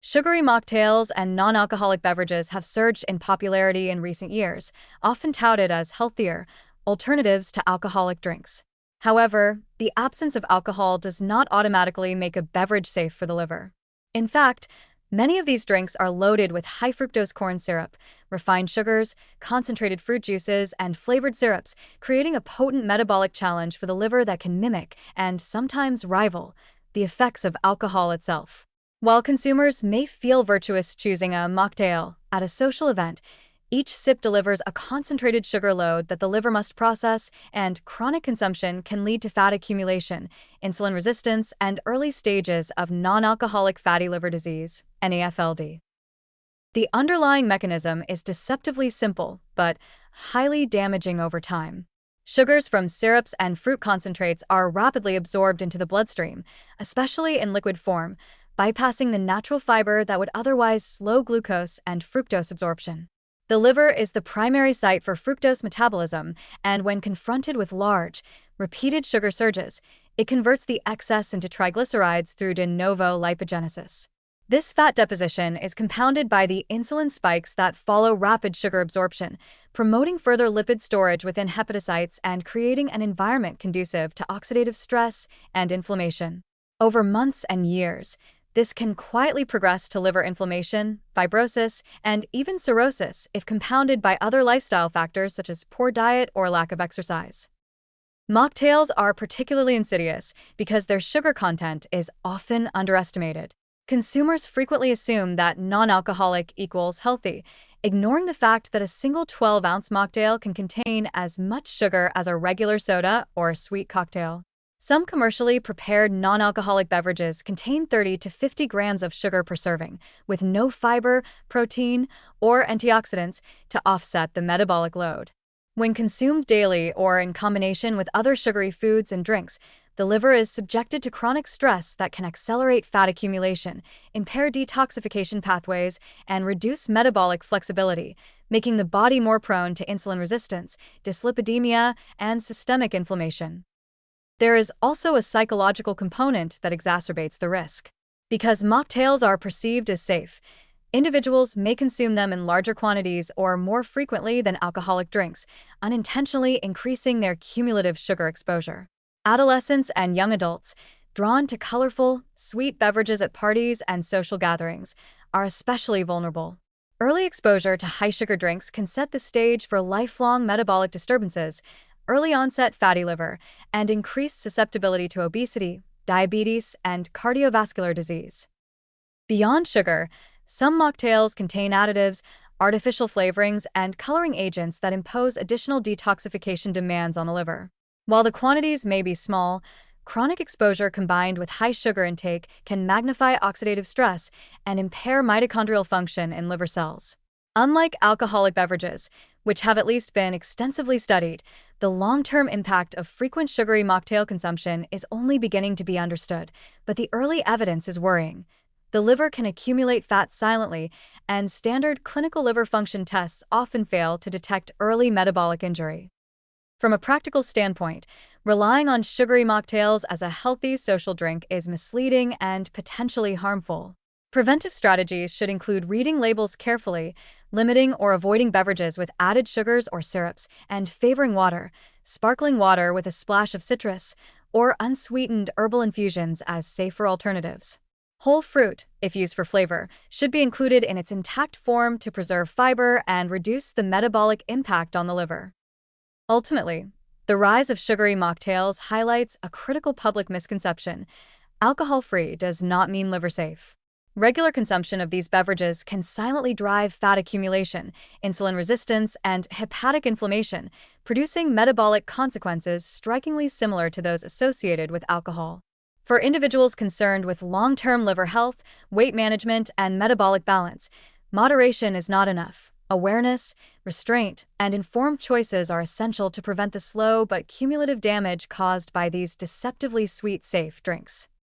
Sugary mocktails and non-alcoholic beverages have surged in popularity in recent years, often touted as healthier alternatives to alcoholic drinks. However, the absence of alcohol does not automatically make a beverage safe for the liver. In fact, many of these drinks are loaded with high fructose corn syrup, refined sugars, concentrated fruit juices, and flavored syrups, creating a potent metabolic challenge for the liver that can mimic, and sometimes rival, the effects of alcohol itself. While consumers may feel virtuous choosing a mocktail at a social event, each sip delivers a concentrated sugar load that the liver must process, and chronic consumption can lead to fat accumulation, insulin resistance, and early stages of non-alcoholic fatty liver disease, NAFLD. The underlying mechanism is deceptively simple, but highly damaging over time. Sugars from syrups and fruit concentrates are rapidly absorbed into the bloodstream, especially in liquid form, bypassing the natural fiber that would otherwise slow glucose and fructose absorption. The liver is the primary site for fructose metabolism, and when confronted with large, repeated sugar surges, it converts the excess into triglycerides through de novo lipogenesis. This fat deposition is compounded by the insulin spikes that follow rapid sugar absorption, promoting further lipid storage within hepatocytes and creating an environment conducive to oxidative stress and inflammation. Over months and years, this can quietly progress to liver inflammation, fibrosis, and even cirrhosis if compounded by other lifestyle factors such as poor diet or lack of exercise. Mocktails are particularly insidious because their sugar content is often underestimated. Consumers frequently assume that non-alcoholic equals healthy, ignoring the fact that a single 12-ounce mocktail can contain as much sugar as a regular soda or sweet cocktail. Some commercially prepared non-alcoholic beverages contain 30 to 50 grams of sugar per serving, with no fiber, protein, or antioxidants to offset the metabolic load. When consumed daily or in combination with other sugary foods and drinks, the liver is subjected to chronic stress that can accelerate fat accumulation, impair detoxification pathways, and reduce metabolic flexibility, making the body more prone to insulin resistance, dyslipidemia, and systemic inflammation. There is also a psychological component that exacerbates the risk. Because mocktails are perceived as safe, individuals may consume them in larger quantities or more frequently than alcoholic drinks, unintentionally increasing their cumulative sugar exposure. Adolescents and young adults, drawn to colorful, sweet beverages at parties and social gatherings, are especially vulnerable. Early exposure to high-sugar drinks can set the stage for lifelong metabolic disturbances, early-onset fatty liver, and increased susceptibility to obesity, diabetes, and cardiovascular disease. Beyond sugar, some mocktails contain additives, artificial flavorings, and coloring agents that impose additional detoxification demands on the liver. While the quantities may be small, chronic exposure combined with high sugar intake can magnify oxidative stress and impair mitochondrial function in liver cells. Unlike alcoholic beverages, which have at least been extensively studied, the long-term impact of frequent sugary mocktail consumption is only beginning to be understood, but the early evidence is worrying. The liver can accumulate fat silently, and standard clinical liver function tests often fail to detect early metabolic injury. From a practical standpoint, relying on sugary mocktails as a healthy social drink is misleading and potentially harmful. Preventive strategies should include reading labels carefully, limiting or avoiding beverages with added sugars or syrups, and favoring water, sparkling water with a splash of citrus, or unsweetened herbal infusions as safer alternatives. Whole fruit, if used for flavor, should be included in its intact form to preserve fiber and reduce the metabolic impact on the liver. Ultimately, the rise of sugary mocktails highlights a critical public misconception. Alcohol-free does not mean liver-safe. Regular consumption of these beverages can silently drive fat accumulation, insulin resistance, and hepatic inflammation, producing metabolic consequences strikingly similar to those associated with alcohol. For individuals concerned with long-term liver health, weight management, and metabolic balance, moderation is not enough. Awareness, restraint, and informed choices are essential to prevent the slow but cumulative damage caused by these deceptively sweet, safe drinks.